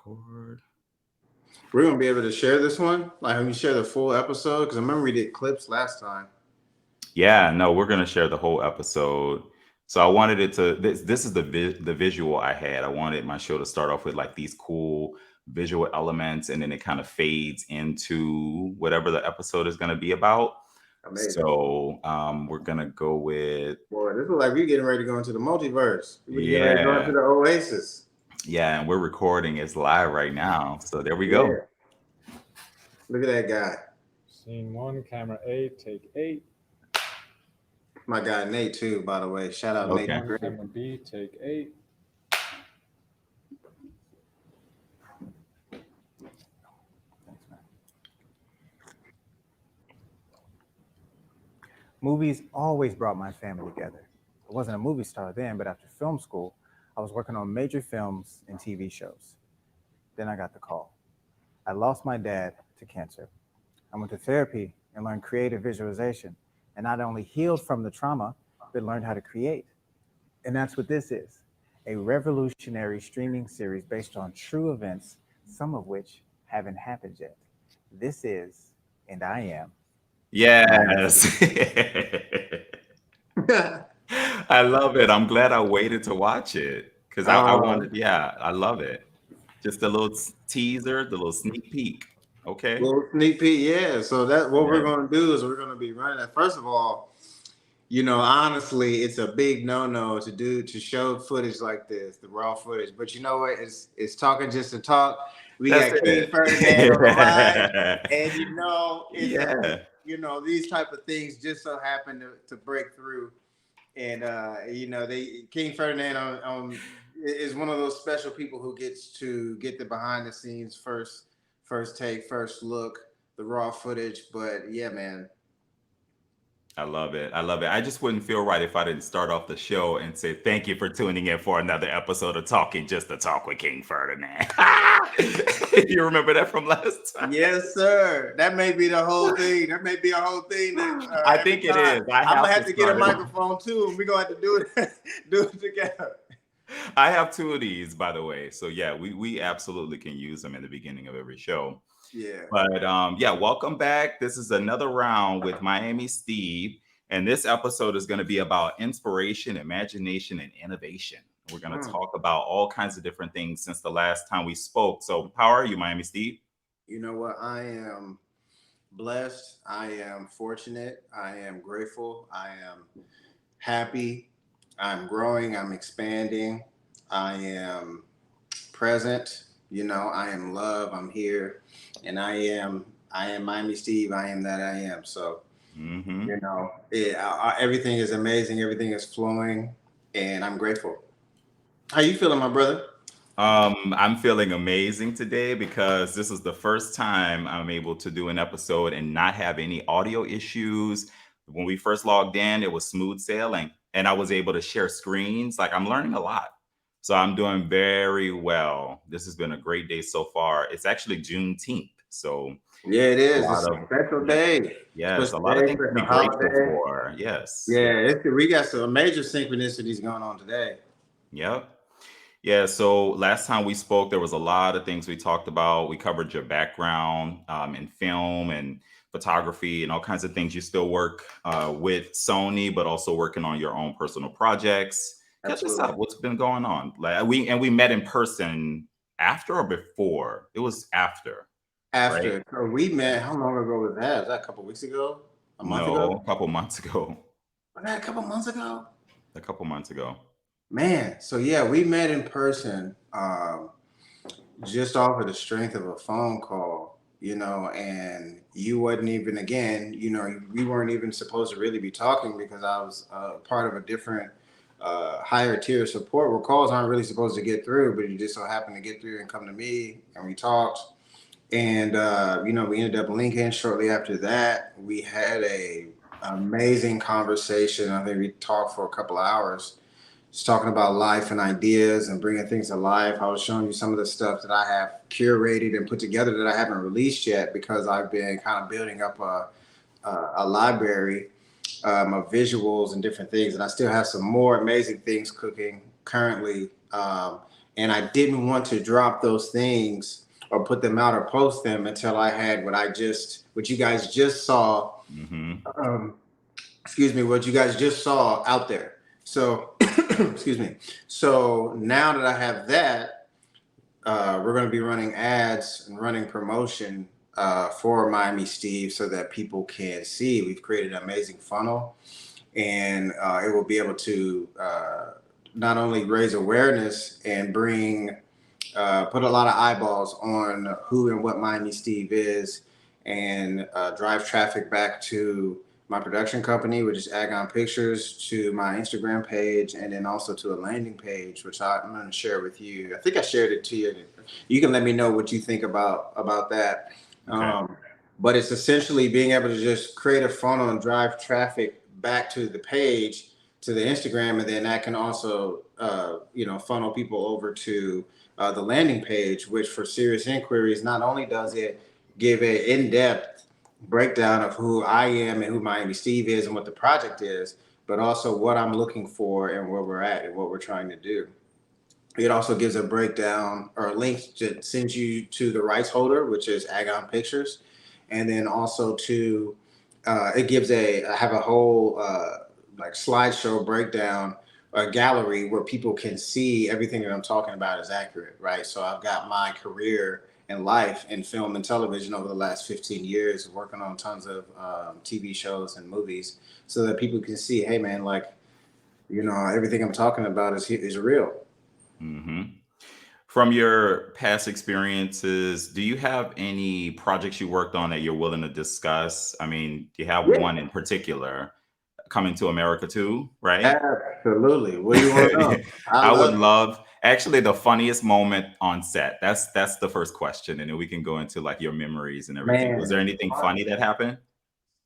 record. We're gonna be able to share this one, like when you share the full episode, because I remember we did clips last time. Yeah, no, we're gonna share the whole episode. So I wanted it to. This is the visual I had. I wanted my show to start off with like these cool visual elements, and then it kind of fades into whatever the episode is gonna be about. Amazing. So we're gonna go with Boy, this is like we're getting ready to go into the multiverse. We're getting ready to go into yeah, the Oasis. yeah, and we're recording. It's live right now. So there we go. Yeah. Look at that guy. Scene one, camera A, take 8. My guy Nate too, by the way. Shout out Nate. Okay. One, camera B, take 8. Movies always brought my family together. I wasn't a movie star then, but after film school, I was working on major films and TV shows. Then I got the call. I lost my dad to cancer. I went to therapy and learned creative visualization, and not only healed from the trauma, but learned how to create. And that's what this is, a revolutionary streaming series based on true events, some of which haven't happened yet. This is, and I am. Yes. I love it. I'm glad I waited to watch it because I wanted. Yeah, I love it. Just a little teaser, the little sneak peek. Okay. Little sneak peek, yeah. So that what we're Yeah. gonna do is we're gonna be running that. First of all, honestly, it's a big no-no to show footage like this, the raw footage. But you know what? It's talking just to talk. We That's got King it. Ferdinand on the line, and it's Yeah. these type of things just so happen to break through. And King Ferdinand is one of those special people who gets to get the behind the scenes first take, first look, the raw footage. But yeah, man. I love it. I love it. I just wouldn't feel right if I didn't start off the show and say thank you for tuning in for another episode of Talking Just to Talk with King Ferdinand. You remember that from last time? Yes, sir. That may be the whole thing. That may be a whole thing. I think it is. I'm gonna have to get a start it. microphone too, and we're gonna have to do it together. I have two of these, by the way. So yeah, we absolutely can use them in the beginning of every show. Yeah. But yeah, welcome back. This is another round with Miami Steve. And this episode is going to be about inspiration, imagination, and innovation. We're going to talk about all kinds of different things since the last time we spoke. So how are you, Miami Steve? You know what? I am blessed. I am fortunate. I am grateful. I am happy. I'm growing. I'm expanding. I am present. I am love. I'm here, and I am Miami Steve. I am that I am. So, everything is amazing. Everything is flowing, and I'm grateful. How you feeling, my brother? I'm feeling amazing today because this is the first time I'm able to do an episode and not have any audio issues. When we first logged in, it was smooth sailing, and I was able to share screens. Like I'm learning a lot. So I'm doing very well. This has been a great day so far. It's actually Juneteenth. So yeah, it is. A lot It's of- a special day. yes, Special a lot of day, things to be special grateful holiday. for. Yes. Yeah, we got some major synchronicities going on today. Yep. Yeah. So last time we spoke, there was a lot of things we talked about. We covered your background in film and photography and all kinds of things. You still work with Sony, but also working on your own personal projects. Catch us up. What's been going on? Like we met in person after or before? It was after. After Right? so we met, how long ago was that? Was that a couple weeks ago? A month ago? A couple months ago. Was that a couple months ago? A couple months ago. Man, so yeah, we met in person just off of the strength of a phone call, and you wasn't even, again, we weren't even supposed to really be talking because I was part of a different higher tier support where calls aren't really supposed to get through, but you just so happened to get through and come to me, and we talked. And we ended up linking shortly after that. We had a amazing conversation. I think we talked for a couple of hours, just talking about life and ideas and bringing things to life. I was showing you some of the stuff that I have curated and put together that I haven't released yet because I've been kind of building up a library of visuals and different things. And I still have some more amazing things cooking currently. and I didn't want to drop those things or put them out or post them until I had what you guys just saw. Hmm. Um, excuse me, what you guys just saw out there. So, excuse me. So now that I have that, we're going to be running ads and running promotion for Miami Steve so that people can see. We've created an amazing funnel, and it will be able to not only raise awareness and bring put a lot of eyeballs on who and what Miami Steve is, and drive traffic back to my production company, which is Agon Pictures, to my Instagram page, and then also to a landing page, which I'm going to share with you. I think I shared it to you. You can let me know what you think about that. Okay. But it's essentially being able to just create a funnel and drive traffic back to the page, to the Instagram, and then that can also, funnel people over to the landing page, which for serious inquiries, not only does it give an in-depth breakdown of who I am and who Miami Steve is and what the project is, but also what I'm looking for and where we're at and what we're trying to do. It also gives a breakdown or a link that sends you to the rights holder, which is Agon Pictures, and then also to it gives I have a whole like slideshow breakdown, a gallery where people can see everything that I'm talking about is accurate, right? So I've got my career and life in film and television over the last 15 years, working on tons of TV shows and movies, so that people can see, hey man, like everything I'm talking about is real. Hmm. From your past experiences, do you have any projects you worked on that you're willing to discuss? I mean, do you have Yeah, one in particular, Coming to America too, right? absolutely. What do you want to know? I I would love it. love actually the funniest moment on set. That's the first question, and then we can go into like your memories and everything. Was there Man, anything funny that happened?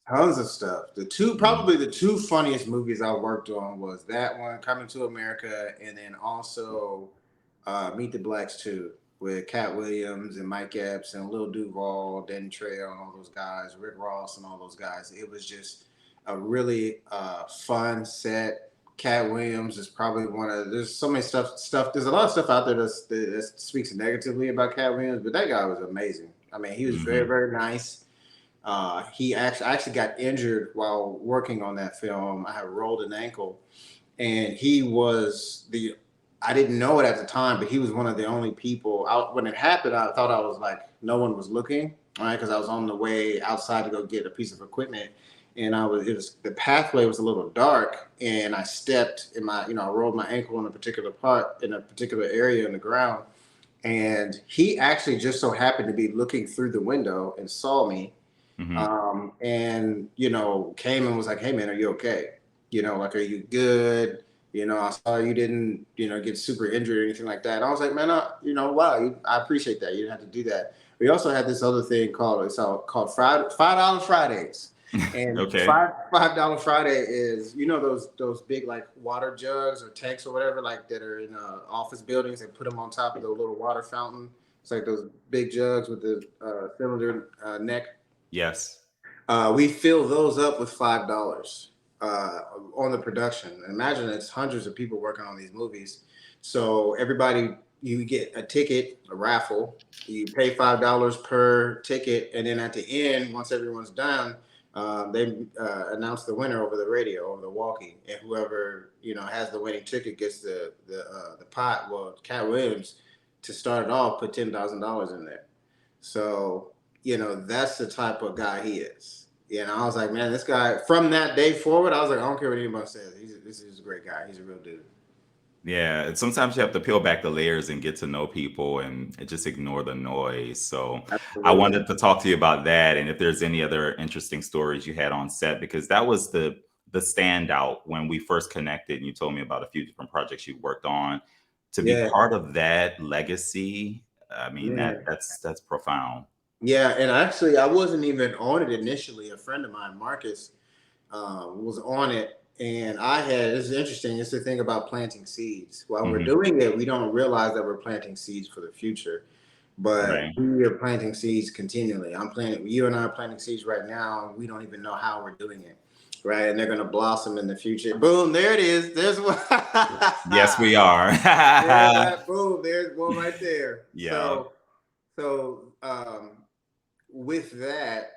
tons of stuff. Mhm. Probably the two funniest movies I worked on was that one, Coming to America, and then also Meet the Blacks 2 with Cat Williams and Mike Epps and Lil Duval, Danny Trejo, and all those guys, Rick Ross and all those guys. It was just a really fun set. Cat Williams is probably there's so many stuff. There's a lot of stuff out there that speaks negatively about Cat Williams, but that guy was amazing. I mean, he was very, Mhm. very nice. I actually got injured while working on that film. I had rolled an ankle, and he was the I didn't know it at the time, but he was one of the only people out when it happened. I thought I was like no one was looking, right? Because I was on the way outside to go get a piece of equipment, and the pathway was a little dark, and I stepped in I rolled my ankle in a particular part in a particular area in the ground, and he actually just so happened to be looking through the window and saw me, Mhm. and came and was like, "Hey man, are you okay? Like, are you good? I saw you didn't get super injured or anything like that." And I was like, "Man, wow, I appreciate that. You didn't have to do that." We also had this other thing called $5 Fridays, and Okay. $5 Friday is those big like water jugs or tanks or whatever like that are in office buildings. They put them on top of the little water fountain. It's like those big jugs with the cylinder neck. Yes. We fill those up with $5 uh, on the production. Imagine it's hundreds of people working on these movies. So everybody, you get a ticket, a raffle. You pay $5 per ticket, and then at the end, once everyone's done, they announce the winner over the radio, over the walkie, and whoever has the winning ticket gets the pot. Well, Cat Williams, to start it off, put $10,000 in there. So, that's the type of guy he is. I was like, man, this guy, from that day forward, I was like, I don't care what anybody says. This is a great guy. He's a real dude. Yeah, and sometimes you have to peel back the layers and get to know people and just ignore the noise. So I Absolutely. wanted to talk to you about that and if there's any other interesting stories you had on set because that was the standout when we first connected and you told me about a few different projects you worked on. To be Yeah, part of that legacy, I mean man. that's profound. Yeah, and actually, I wasn't even on it initially. A friend of mine, Marcus, was on it, and this is interesting. It's the thing about planting seeds. While we're Hmm. doing it, we don't realize that we're planting seeds for the future, but Right. we are planting seeds continually. You and I are planting seeds right now. We don't even know how we're doing it. right? And they're going to blossom in the future. Boom, there it is. There's one. Yes, we are. There's that. Boom, there's one right there. Yeah. So with that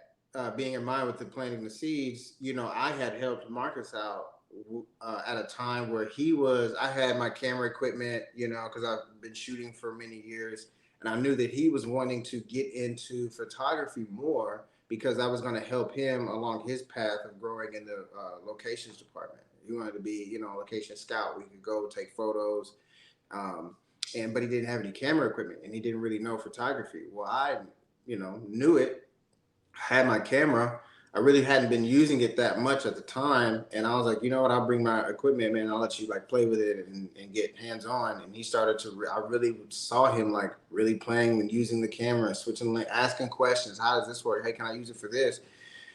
being in mind with the planting the seeds, I had helped Marcus out at a time where I had my camera equipment, because I've been shooting for many years, and I knew that he was wanting to get into photography more because I was going to help him along his path of growing in the locations department. He wanted to be, a location scout. We could go take photos, um, but he didn't have any camera equipment, and he didn't really know photography. Well, I, knew it, had my camera. I really hadn't been using it that much at the time, and I was like, you know what? I'll bring my equipment, man. I'll let you like play with it and get hands on. And he started to. I really saw him like really playing and using the camera, switching, like asking questions. How does this work? Hey, can I use it for this?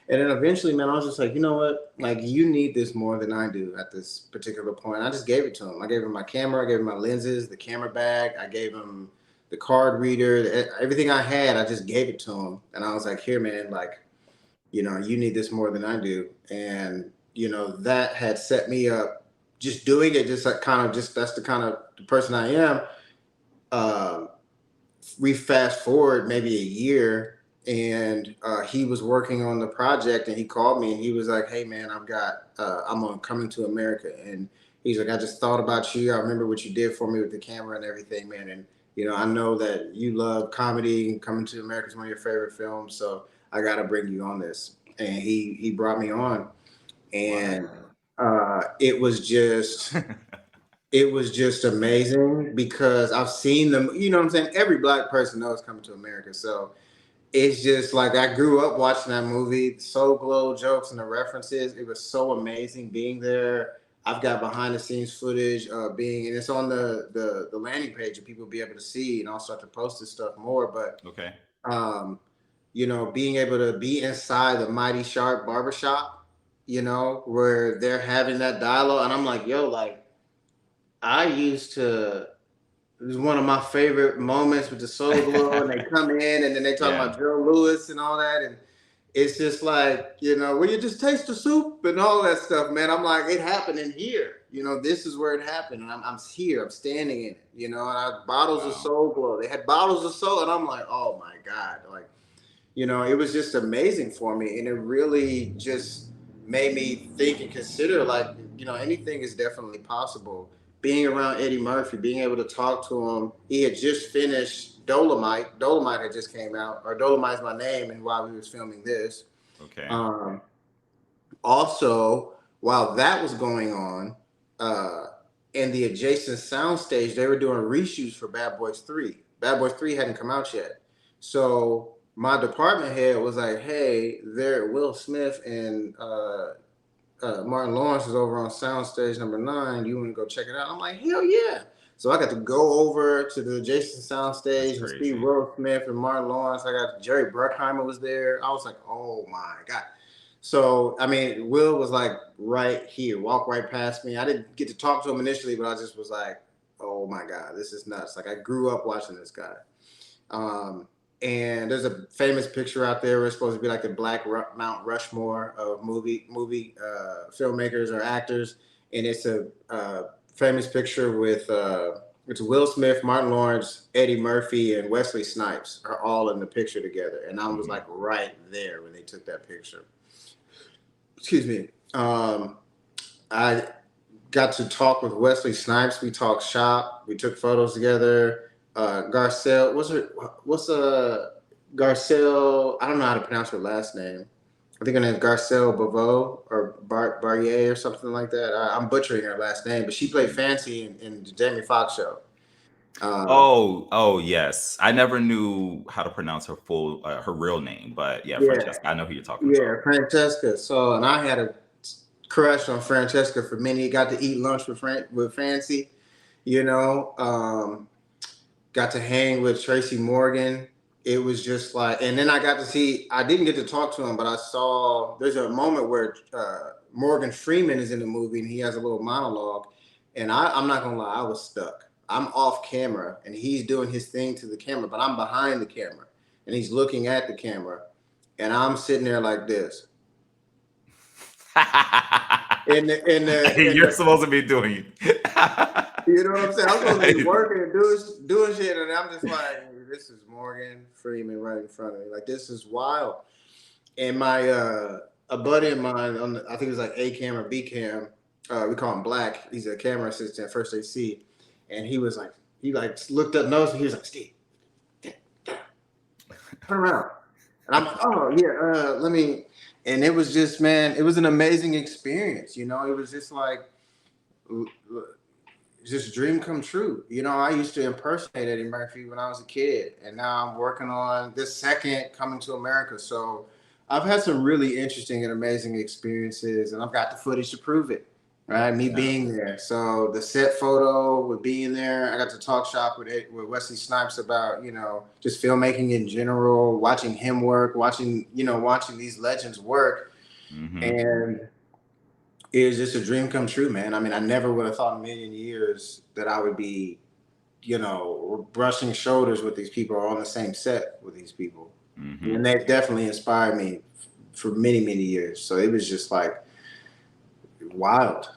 And then eventually, man, I was just like, you know what? Like, you need this more than I do at this particular point. I just gave it to him. I gave him my camera, I gave him my lenses, the camera bag, I gave him the card reader, everything I had, I just gave it to him. And I was like, here, man, like, you need this more than I do. And, that had set me up just doing it, just like kind of just that's the kind of the person I am. We fast forward maybe a year, and he was working on the project, and he called me and he was like, hey man, I'm on Coming to America, and he's like, I just thought about you. I remember what you did for me with the camera and everything, man. And I know that you love comedy, and Coming to America is one of your favorite films, so I got to bring you on this. And he brought me on, and it was just amazing because I've seen them, you know what I'm saying? Every black person knows Coming to America. So it's just like I grew up watching that movie, the Soul Glow jokes and the references. It was so amazing being there. I've got behind the scenes footage and it's on the landing page and people will be able to see, and I'll start to post this stuff more. But Okay. being able to be inside the Mighty Shark barbershop, where they're having that dialogue, and I'm like, yo, like it was one of my favorite moments with the Soul Glow, and they come in and then they talk about Joe Lewis and all that, and it's just like, will you just taste the soup and all that stuff, man. I'm like, it happened in here. This is where it happened, and I'm here. I'm standing in it. And I had bottles of Soul Glow. They had bottles of Soul, and I'm like, oh my God, like, it was just amazing for me, and it really just made me think and consider, like, anything is definitely possible. Being around Eddie Murphy, being able to talk to him, he had just finished Dolomite. Dolomite had just came out, or Dolomite's My Name, and while we was filming this. Okay. Also, while that was going on, in the adjacent soundstage, they were doing reshoots for Bad Boys 3. Bad Boys 3 hadn't come out yet. So my department head was like, hey, Will Smith and Martin Lawrence is over on soundstage number 9. Do you want to go check it out? I'm like, hell yeah. So I got to go over to the adjacent soundstage and see Will Smith and Martin Lawrence. I got Jerry Bruckheimer was there. I was like, oh my God. So, I mean, Will was like right here, walk right past me. I didn't get to talk to him initially, but I just was like, oh my God, this is nuts. Like, I grew up watching this guy. And there's a famous picture out there where it's supposed to be like the Black Mount Rushmore of movie filmmakers or actors, and it's a famous picture with it's Will Smith, Martin Lawrence, Eddie Murphy, and Wesley Snipes are all in the picture together, and I was like right there when they took that picture. Excuse me. I got to talk with Wesley Snipes. We talked shop. We took photos together. Garcelle, Garcelle, I don't know how to pronounce her last name. I think her name is Garcelle Bavo or Barrier or something like that. I'm butchering her last name, but she played Fancy in the Jamie Foxx show. Oh yes. I never knew how to pronounce her her real name, but Francesca. I know who you're talking about. Yeah, Francesca. So, and I had a crush on Francesca for many. Got to eat lunch with Fancy, got to hang with Tracy Morgan. It was just like, and then I didn't get to talk to him, but I saw, there's a moment where Morgan Freeman is in the movie and he has a little monologue. And I'm not going to lie, I was stuck. I'm off camera and he's doing his thing to the camera, but I'm behind the camera and he's looking at the camera and I'm sitting there like this. You're supposed to be doing it. You know what I'm saying? I'm supposed to be working and doing shit, and I'm just like, this is Morgan Freeman right in front of me. Like, this is wild. And my a buddy of mine on I think it was like A cam or B cam. We call him Black. He's a camera assistant at First AC, and he looked up, noticed, and he was like, Steve, turn around. And I'm like, oh yeah, let me. And it was just, man, it was an amazing experience. You know, it was just like, just dream come true. You know, I used to impersonate Eddie Murphy when I was a kid, and now I'm working on this second Coming to America. So I've had some really interesting and amazing experiences, and I've got the footage to prove it. Right, me being there. So the set photo with being there, I got to talk shop with Wesley Snipes about, you know, just filmmaking in general, watching him work, watching these legends work, and it was just a dream come true, man. I mean, I never would have thought in a million years that I would be, you know, brushing shoulders with these people or on the same set with these people. And they definitely inspired me for many, many years. So it was just like wild.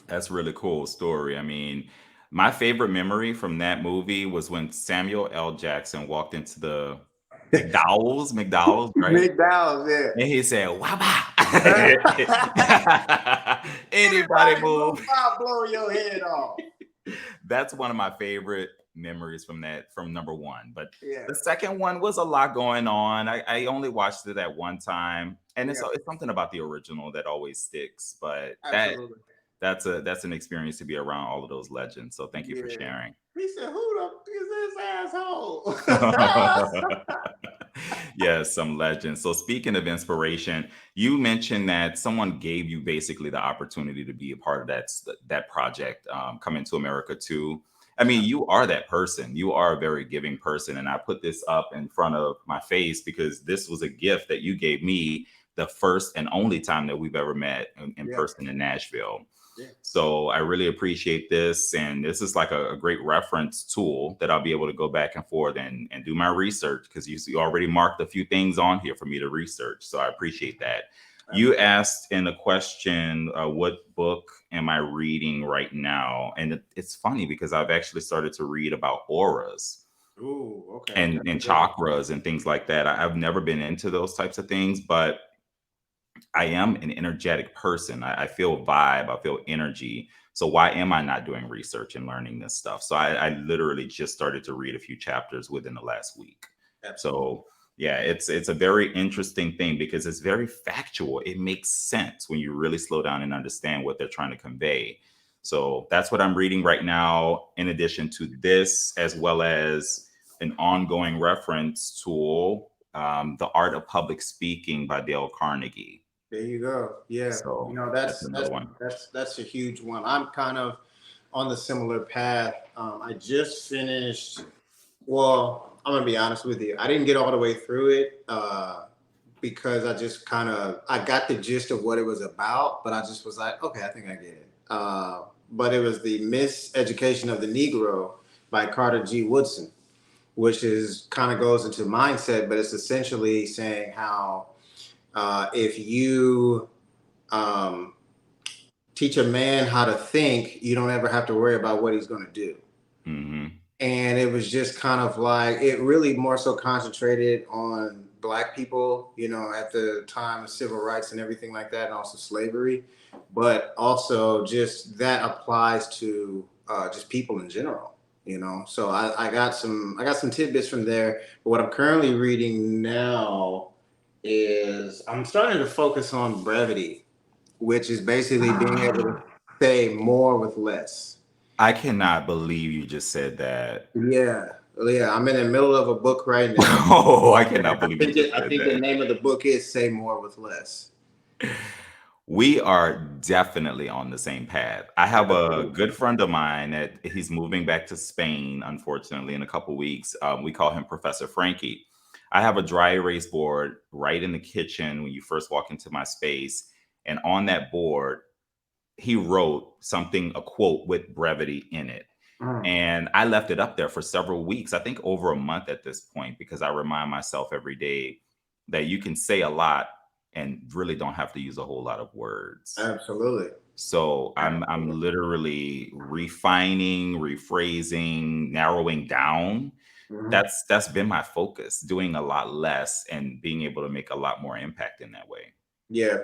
That's a really cool story. I mean, my favorite memory from that movie was when Samuel L. Jackson walked into the McDowell's, right? McDowell's, yeah. And he said, "Waba." Anybody move? I'll blow your head off. That's one of my favorite memories from number one. But Yeah. the second one was a lot going on. I only watched it at one time. And it's something about the original that always sticks. But Absolutely. that's an experience to be around all of those legends. So thank you for sharing. He said, "Who the f- is this asshole?" Yes, some legends. So speaking of inspiration, you mentioned that someone gave you basically the opportunity to be a part of that project, Coming to America 2. I mean, you are that person. You are a very giving person. And I put this up in front of my face because this was a gift that you gave me the first and only time that we've ever met in person in Nashville. Yeah. So I really appreciate this. And this is like a great reference tool that I'll be able to go back and forth and do my research, because you already marked a few things on here for me to research. So I appreciate that. You asked in the question, what book am I reading right now? And it's funny because I've actually started to read about auras. Ooh, okay. And chakras and things like that. I've never been into those types of things, but I am an energetic person. I feel vibe, I feel energy. So why am I not doing research and learning this stuff? So I literally just started to read a few chapters within the last week. Absolutely. So yeah, it's a very interesting thing because it's very factual. It makes sense when you really slow down and understand what they're trying to convey. So that's what I'm reading right now, in addition to this, as well as an ongoing reference tool, The Art of Public Speaking by Dale Carnegie. There you go. Yeah. So you know, that's another one. That's a huge one. I'm kind of on the similar path. I just finished. Well, I'm gonna be honest with you. I didn't get all the way through it because I just I got the gist of what it was about, but I just was like, okay, I think I get it. But it was The Miseducation of the Negro by Carter G. Woodson, which is kind of goes into mindset, but it's essentially saying how if you teach a man how to think, you don't ever have to worry about what he's going to do. And it was just kind of like, it really more so concentrated on Black people, you know, at the time of civil rights and everything like that, and also slavery, but also just that applies to just people in general, you know. So I got some tidbits from there. But what I'm currently reading now is I'm starting to focus on brevity, which is basically being able to say more with less. I cannot believe you just said that. Yeah. I'm in the middle of a book right now. Oh, I cannot believe you just said I think that. the name of the book is Say More with Less. We are definitely on the same path. I have a good friend of mine that he's moving back to Spain, unfortunately, in a couple weeks. We call him Professor Frankie. I have a dry erase board right in the kitchen when you first walk into my space. And on that board, he wrote a quote with brevity in it. And I left it up there for several weeks, I think over a month at this point, because I remind myself every day that you can say a lot and really don't have to use a whole lot of words. Absolutely. So I'm literally refining, rephrasing, narrowing down. Mhm. That's been my focus, doing a lot less and being able to make a lot more impact in that way. Yeah.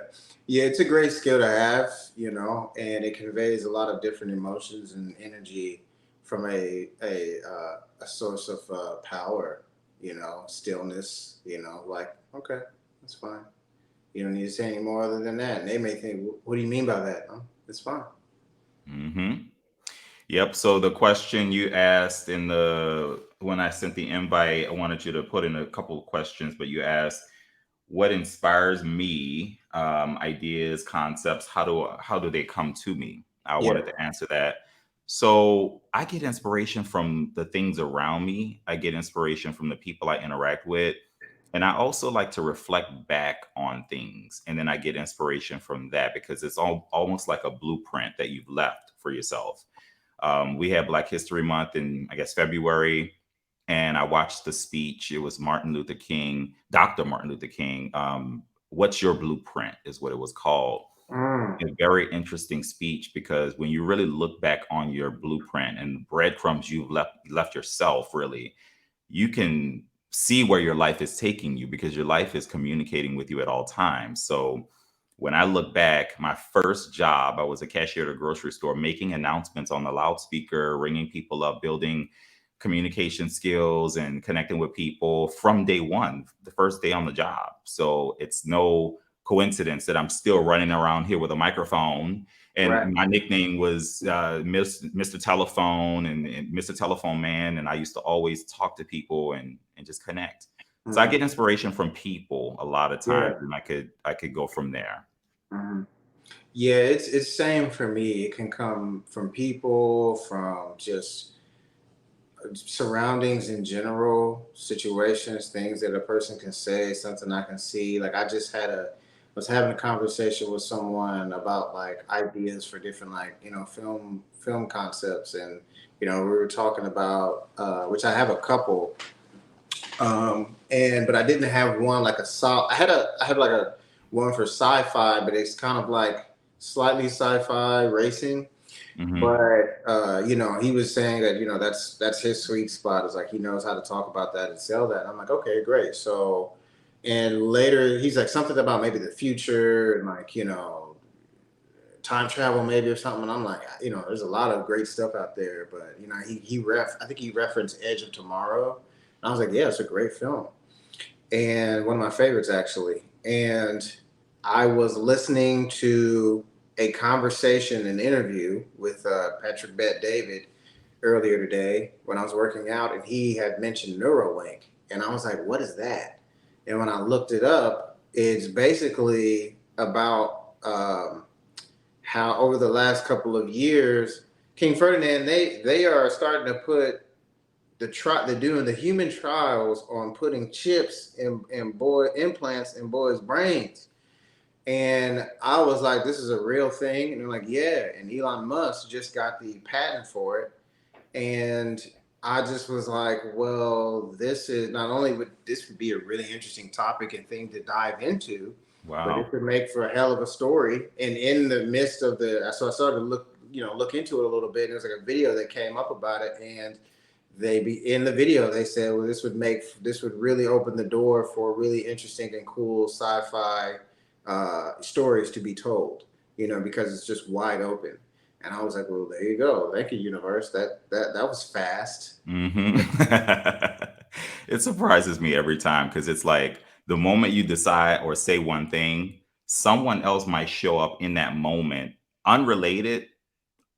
Yeah, it's a great skill to have, and it conveys a lot of different emotions and energy from a source of power, stillness, like, okay, that's fine. You don't need to say any more other than that. And they may think, what do you mean by that? Oh, it's fine. Hmm. Yep. So the question you asked in the when I sent the invite, I wanted you to put in a couple of questions, but you asked what inspires me, ideas, concepts. How do they come to me? I Yeah. wanted to answer that. So I get inspiration from the things around me. I get inspiration from the people I interact with. And I also like to reflect back on things. And then I get inspiration from that because it's almost like a blueprint that you've left for yourself. We had Black History Month in, I guess, February, and I watched the speech. It was Martin Luther King, Dr. Martin Luther King. What's your blueprint is what it was called. Mm, A very interesting speech because when you really look back on your blueprint and the breadcrumbs you've left yourself, really, you can see where your life is taking you because your life is communicating with you at all times. So when I look back, my first job, I was a cashier at a grocery store, making announcements on the loudspeaker, ringing people up, building communication skills and connecting with people from day one, the first day on the job. So it's no coincidence that I'm still running around here with a microphone. right. And my nickname was Mr. Telephone and Mr. Telephone Man. And I used to always talk to people and just connect. So I Mhm. get inspiration from people a lot of Yeah. times, and I could go from there. Mhm. Yeah, it's same for me. It can come from people, from just surroundings in general, situations, things that a person can say, something I can see. Like I just was having a conversation with someone about like ideas for different like film concepts, and we were talking about which I have a couple, and but I didn't have one like a sol. I had like a one for sci-fi, but it's kind of like slightly sci-fi racing. Hmm. But he was saying that that's his sweet spot. Is like he knows how to talk about that and sell that. And I'm like, okay, great. So, and later he's like something about maybe the future and like time travel maybe or something. And I'm like, there's a lot of great stuff out there. But I think he referenced Edge of Tomorrow. And I was like, yeah, it's a great film and one of my favorites actually. And I was listening to a conversation, an interview with Patrick Bet David earlier today when I was working out, and he had mentioned Neuralink, and I was like, "What is that?" And when I looked it up, it's basically about how over the last couple of years, King Ferdinand they are starting to put they're doing the human trials on putting chips in boy implants in boys' brains. And I was like, this is a real thing. And they're like, yeah. And Elon Musk just got the patent for it. And I just was like, well, this is not only would this would be a really interesting topic and thing to dive into, but it Wow. could make for a hell of a story. And in the midst of so I started to look into it a little bit. And there was like a video that came up about it, and in the video they said, well, this would really open the door for really interesting and cool sci-fi stories to be told, because it's just wide open. And I was like, well, there you go. Thank you, universe. That was fast. Hmm. It surprises me every time because it's like the moment you decide or say one thing, someone else might show up in that moment, unrelated,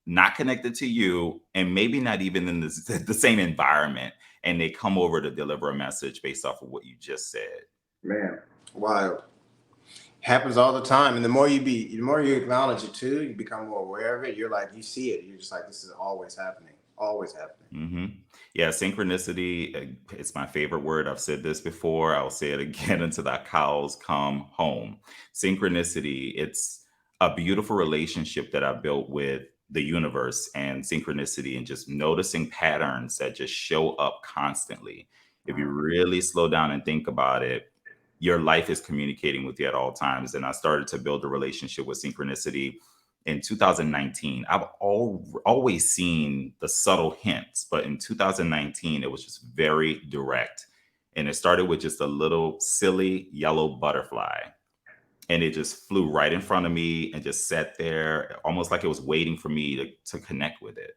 not connected to you, and maybe not even in the same environment, and they come over to deliver a message based off of what you just said. Man, wild. Happens all the time. And the more you acknowledge it too, you become more aware of it. You're like, you see it. You're just like, this is always happening. Always happening. Hmm. Yeah, synchronicity, it's my favorite word. I've said this before. I'll say it again until the cows come home. Synchronicity, it's a beautiful relationship that I've built with the universe and synchronicity and just noticing patterns that just show up constantly. If you really slow down and think about it, your life is communicating with you at all times. And I started to build a relationship with synchronicity in 2019. I've always seen the subtle hints, but in 2019, it was just very direct. And it started with just a little silly yellow butterfly. And it just flew right in front of me and just sat there, almost like it was waiting for me to connect with it.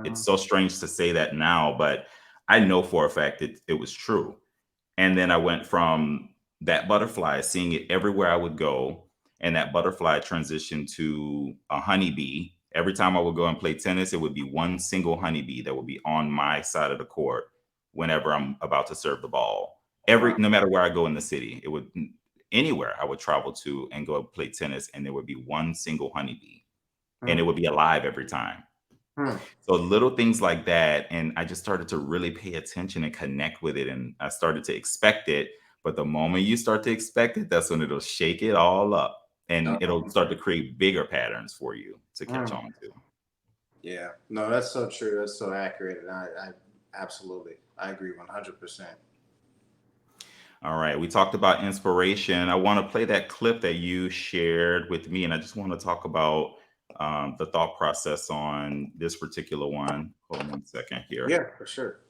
It's so strange to say that now, but I know for a fact it was true. And then I went from that butterfly, seeing it everywhere I would go, and that butterfly transitioned to a honeybee. Every time I would go and play tennis, it would be one single honeybee that would be on my side of the court whenever I'm about to serve the ball. No matter where I go in the city, it would anywhere I would travel to and go play tennis, and there would be one single honeybee, and it would be alive every time. So little things like that. And I just started to really pay attention and connect with it. And I started to expect it. But the moment you start to expect it, that's when it'll shake it all up. And it'll start to create bigger patterns for you to catch on to. Yeah. No, that's so true. That's so accurate. And I absolutely, I agree 100%. All right. We talked about inspiration. I want to play that clip that you shared with me. And I just want to talk about the thought process on this particular one. Hold on 1 second here. Yeah, for sure.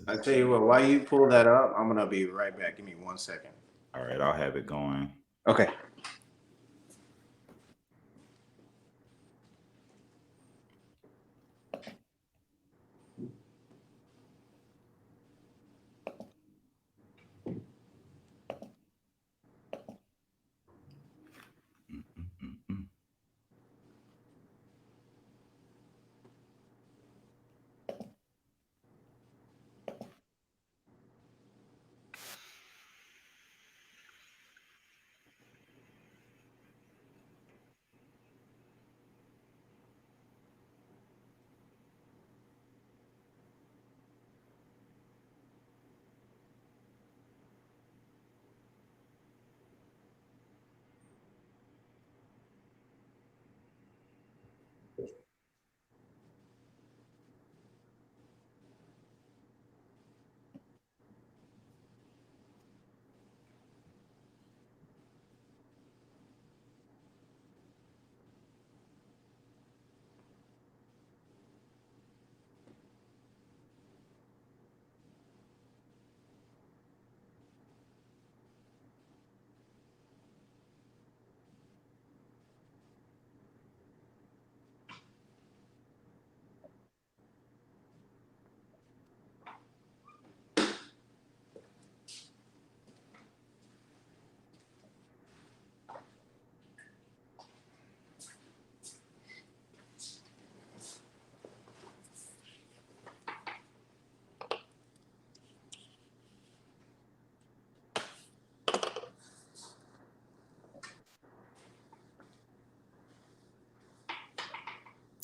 I tell you what, while you pull that up, I'm gonna be right back. Give me 1 second. All right, I'll have it going. Okay.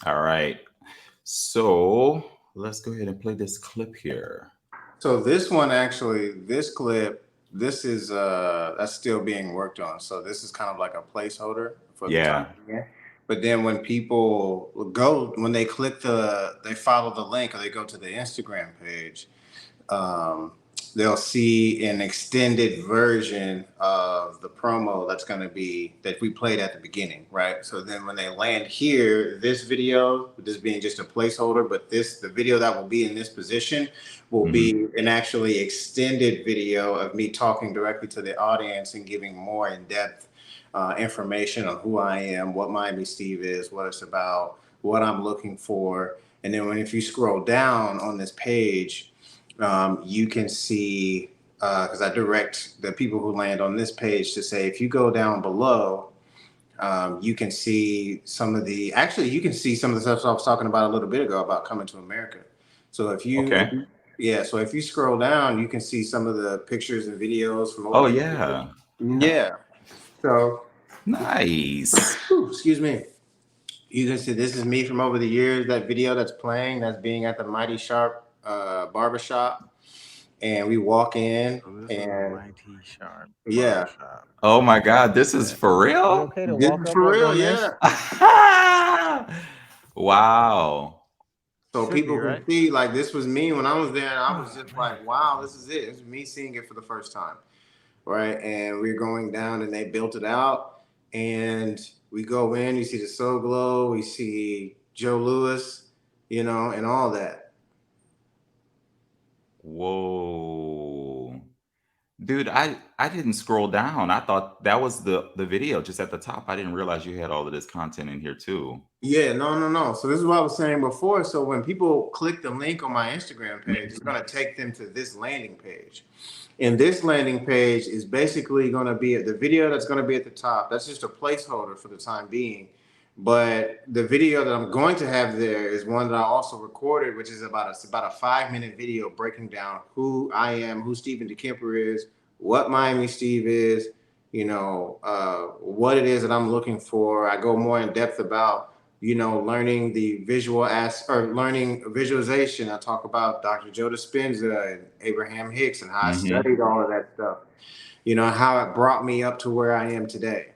All right. So let's go ahead and play this clip here. So this one actually, this clip, this is that's still being worked on. So this is kind of like a placeholder for the time being. But then when people when they click they follow the link or they go to the Instagram page, they'll see an extended version of the promo that we played at the beginning, right? So then when they land here, this video, this being just a placeholder, but the video that will be in this position will be an actually extended video of me talking directly to the audience and giving more in-depth information on who I am, what Miami Steve is, what it's about, what I'm looking for. And then if you scroll down on this page, you can see, because I direct the people who land on this page to say, if you go down below, you can see some of the stuff I was talking about a little bit ago about coming to America. So if you scroll down, you can see some of the pictures and videos from over So nice. Excuse me. You can see this is me from over the years. That video that's playing, that's being at the Mighty Sharp barbershop, and we walk in and Mighty Sharp. Yeah. Barbershop. Oh my God, this is for real? Okay to walk up for real, on this? yeah. Wow. So Should be, people can right? see, like, this was me when I was there, and I was just like, wow, this is it. This is me seeing it for the first time, right? And we're going down, and they built it out, and we go in. You see the Soul Glow, we see Joe Lewis, and all that. Whoa. Dude, I didn't scroll down. I thought that was the video just at the top. I didn't realize you had all of this content in here too. Yeah, no, no, no. So this is what I was saying before. So when people click the link on my Instagram page, it's going to take them to this landing page. And this landing page is basically going to be the video that's going to be at the top. That's just a placeholder for the time being. But the video that I'm going to have there is one that I also recorded, which is about a 5-minute video breaking down who I am, who Stephen DeKemper is, what Miami Steve is, what it is that I'm looking for. I go more in depth about learning the learning visualization. I talk about Dr. Joe Dispenza and Abraham Hicks and how I Mm-hmm. studied all of that stuff, how it brought me up to where I am today.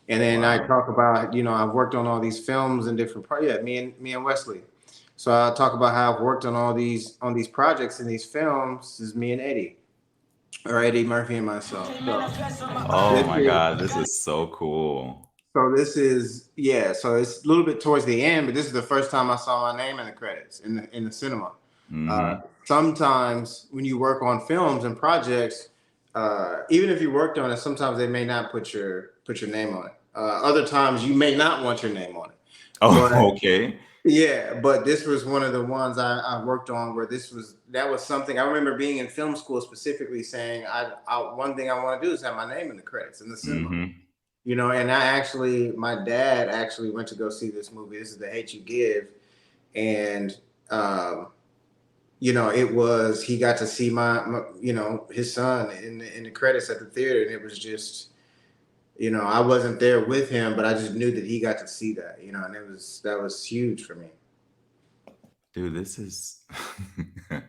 And then I Wow. talk about, I've worked on all these films and different parts. Yeah, me and Wesley. So I talk about how I've worked on these projects and these films. This is me and Eddie, or Eddie Murphy and myself. Oh my God, this is so cool. So this is So it's a little bit towards the end, but this is the first time I saw my name in the credits in the cinema. Mm-hmm. Sometimes when you work on films and projects, even if you worked on it, sometimes they may not put your name on it. Other times you may not want your name on it. Oh, But okay. yeah, but this was one of the ones I worked on where that was something I remember being in film school specifically saying one thing I want to do is have my name in the credits in the cinema. Mm-hmm. And my dad actually went to go see this movie. This is The Hate You Give. And, he got to see his son in the credits at the theater. And it was just, I wasn't there with him, but I just knew that he got to see that, and that was huge for me. Dude, this is You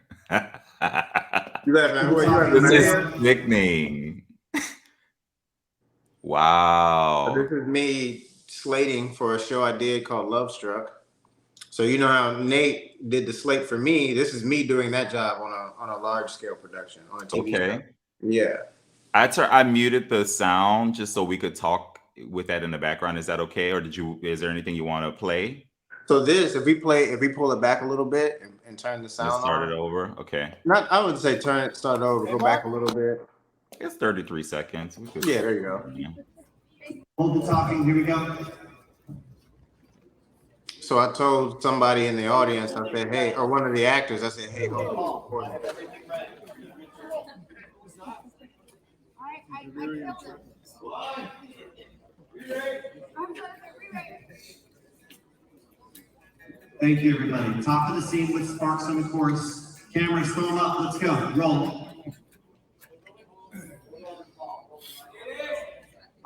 laughing? this is sickening. This Wow. is me slating for a show I did called Love Struck. So you know how Nate did the slate for me. This is me doing that job on a large scale production on a TV show. Okay. Yeah. I muted the sound just so we could talk with that in the background. Is that okay? Or is there anything you want to play? So if we pull it back a little bit and turn the sound Just start on. it over. Okay. I would say start over, go back a little bit. It's 33 seconds. Yeah, there you go. Hold the talking, here we go. So I told somebody in the audience, I said, hey, or one of the actors, I said, hey, hold on. Thank you, everybody. Top of the scene with Sparks on the chorus. Cameras, throw them up. Let's go. Roll.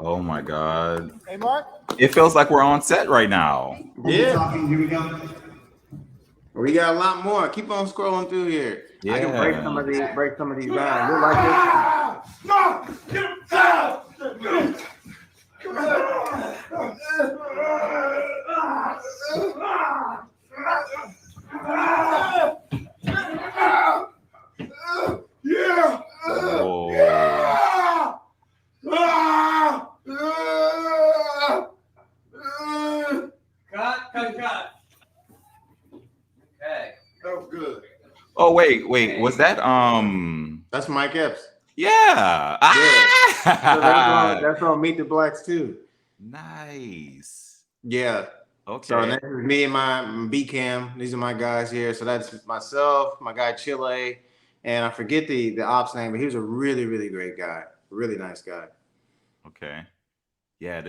Oh my God. Hey, Mark. It feels like we're on set right now. Hold the talking, here we go. We got a lot more. Keep on scrolling through here. Yeah. I can break some of these down. You like Whoa. Cut. Okay. That was good. Oh, wait. Was that That's Mike Epps. yeah. Ah! So that's on Meet the Blacks too. Nice. Yeah. Okay. So this is me and my B Cam. These are my guys here. So that's myself, my guy Chile, and I forget the ops name, but he was a really, really great guy. Really nice guy. Okay. Yeah,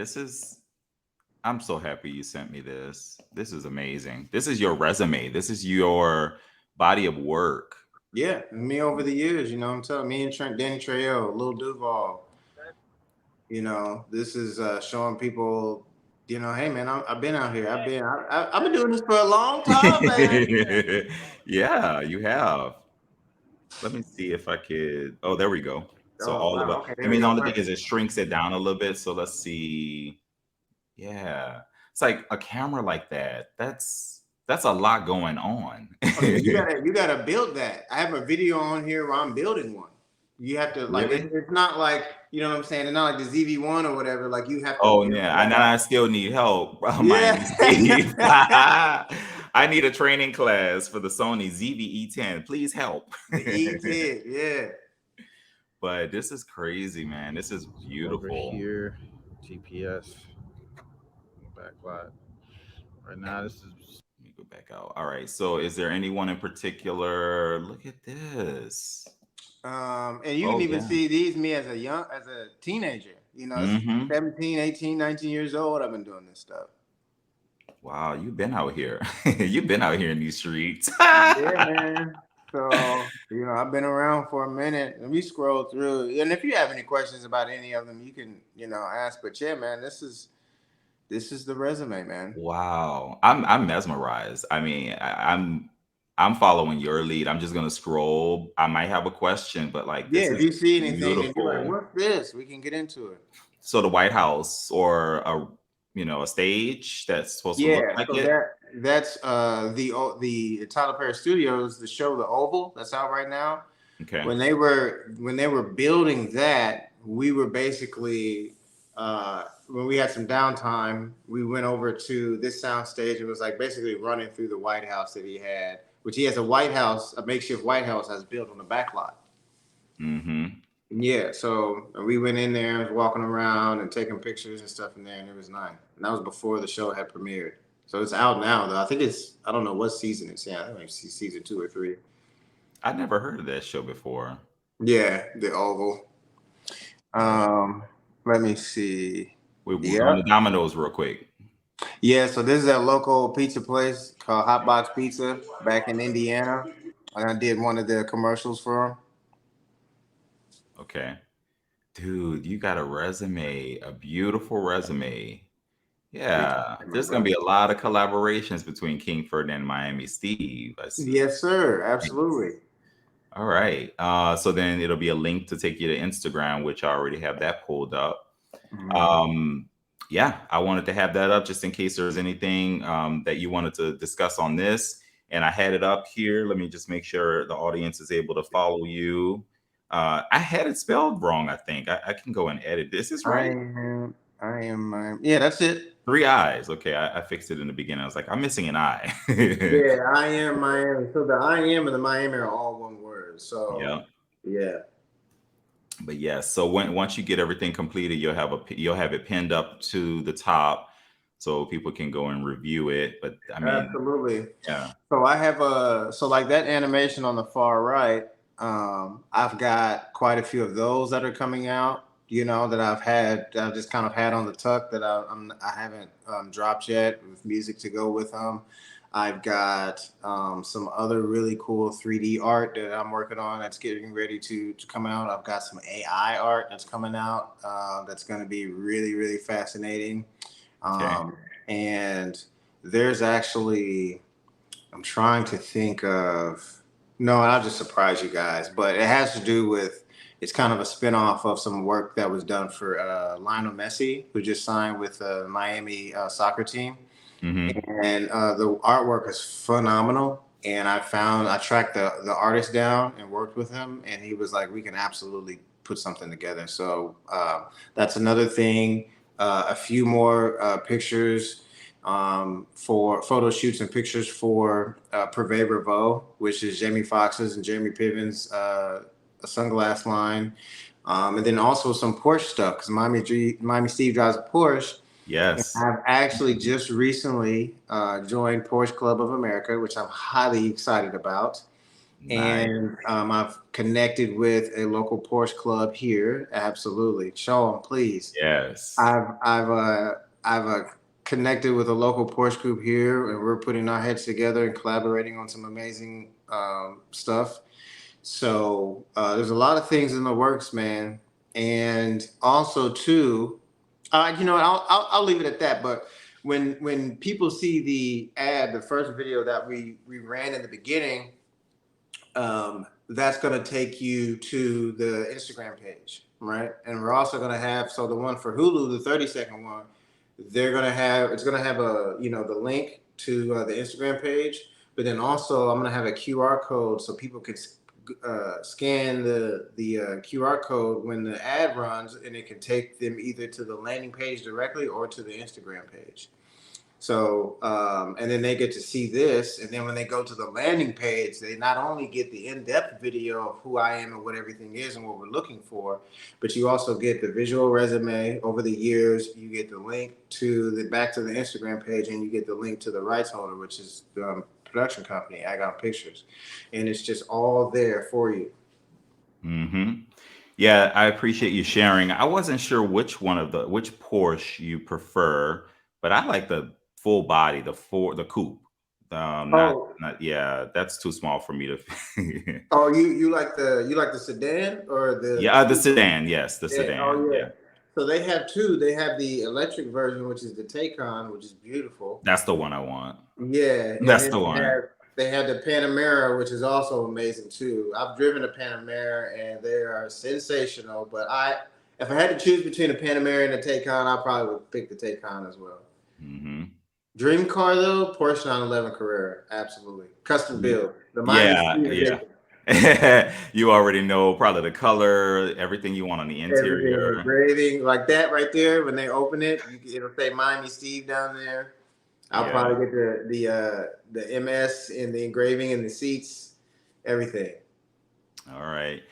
I'm so happy you sent me this. This is amazing. This is your resume. This is your body of work. Yeah, me over the years, I'm telling me and Danny Trejo, Lil Duval. This is showing people, hey man, I've been out here. I've been doing this for a long time, man. Yeah, you have. Let me see if I could. Oh, there we go. So Okay, I mean, the only thing is it shrinks it down a little bit. So let's see. Yeah, it's like a camera like that. That's That's a lot going on. Oh, yeah, you gotta build that. I have a video on here where I'm building one. You have to like Really? it's not like you know what I'm saying. It's not like the ZV1 or whatever. Like you have to Oh build yeah, and that. I still need help, Miami Steve. Yeah. I need a training class for the Sony ZV-E10. Please help. The E10, yeah. But this is crazy, man. This is Over beautiful. here, GPS, backlot. Right now, this is Let me go back out. All right. So is there anyone in particular? Look at this. And you can Oh even yeah. see these me as a teenager. You know, it's Mm-hmm. 17, 18, 19 years old. I've been doing this stuff. Wow, you've been out here. You've been out here in these streets. Yeah, man. So, you know, I've been around for a minute and we scroll through. And if you have any questions about any of them, you can, you know, ask. But yeah, man, this is the resume, man. Wow, I'm mesmerized. I mean, I'm following your lead. I'm just gonna scroll. I might have a question, but like Yeah, this if is you see anything and you're like, beautiful. what's this? We can get into it. So the White House or a stage that's supposed to look Yeah, like so it. that's the Tyler Perry Studios, the show The Oval, that's out right now. Okay. When they were building that, we were basically when we had some downtime, we went over to this soundstage. It was like basically running through the White House that he had, which he has a makeshift White House that's built on the back lot. Mm-hmm. Yeah, so we went in there, was walking around and taking pictures and stuff in there, and it was nice. And that was before the show had premiered. So it's out now, though. I don't know what season it's in. I think it's season 2 or 3. I'd never heard of that show before. Yeah, the Oval. Let me see. We're Yeah. going to Domino's real quick. Yeah, so this is a local pizza place called Hot Box Pizza back in Indiana. And I did one of the commercials for them. Okay. Dude, you got a resume, a beautiful resume. Yeah, there's gonna be a lot of collaborations between King Ferdinand and Miami Steve. I see. Yes, sir. Absolutely. All right. So then it'll be a link to take you to Instagram, which I already have that pulled up. Yeah, I wanted to have that up just in case there's anything that you wanted to discuss on this. And I had it up here. Let me just make sure the audience is able to follow you. I had it spelled wrong, I think. I can go and edit. This is right. I am. Yeah, that's it. 3 eyes. Okay, I fixed it in the beginning. I was like, I'm missing an eye. Yeah, I am Miami. So the I am and the Miami are all one word. So yeah. But yeah, so once you get everything completed, you'll have it pinned up to the top so people can go and review it. But I mean, Absolutely. yeah. So I have so like that animation on the far right. I've got quite a few of those that are coming out. You know, that I've just kind of had on the tuck that I haven't dropped yet with music to go with them. I've got some other really cool 3D art that I'm working on that's getting ready to come out. I've got some AI art that's coming out that's going to be really, really fascinating. And there's actually, I'm trying to think of, no, I'll just surprise you guys, but it has to do with, it's kind of a spinoff of some work that was done for Lionel Messi, who just signed with the Miami soccer team. Mm-hmm. And the artwork is phenomenal. And I tracked the artist down and worked with him, and he was like, we can absolutely put something together. So that's another thing. A few more pictures for photo shoots and pictures for Privé Revaux, which is Jamie Foxx's and Jeremy Piven's sunglass line. And then also some Porsche stuff, because Miami Steve drives a Porsche. Yes. I've actually just recently joined Porsche Club of America, which I'm highly excited about. Nice. And I've connected with a local Porsche club here. Absolutely. Show them, please. Yes. I've connected with a local Porsche group here, and we're putting our heads together and collaborating on some amazing stuff. So there's a lot of things in the works, man. And also too, you know, I'll leave it at that. But when people see the ad, the first video that we ran in the beginning, that's going to take you to the Instagram page, right? And we're also going to have, so the one for Hulu, the 30-second one, it's going to have a, you know, the link to the Instagram page. But then also, I'm gonna have a QR code so people can scan the QR code when the ad runs, and it can take them either to the landing page directly or to the Instagram page. So, and then they get to see this, and then when they go to the landing page, they not only get the in-depth video of who I am and what everything is and what we're looking for, but you also get the visual resume over the years. You get the link to the back to the Instagram page, and you get the link to the rights holder, which is the production company, I Got Pictures, and it's just all there for you. Hmm. Yeah, I appreciate you sharing. I wasn't sure which Porsche you prefer, but I like the full body, the coupe. Not Oh, not yeah, that's too small for me to. oh, you like the sedan or Yeah, the sedan. Yes, the Yeah, sedan. oh yeah. Yeah, So they have two. They have the electric version, which is the Taycan, which is beautiful. that's the one I want. Yeah, and That's then the one. they have the Panamera, which is also amazing too. I've driven a Panamera, and they are sensational. But if I had to choose between the Panamera and the Taycan, I probably would pick the Taycan as well. Hmm. Dream car though, Porsche 911 Carrera, absolutely custom build. The Miami Yeah, Street yeah. Edition. You already know probably the color, everything you want on the Everything interior. engraving like that right there. When they open it, it'll say Miami Steve down there. I'll Yeah. probably get the MS and the engraving and the seats, everything. All right.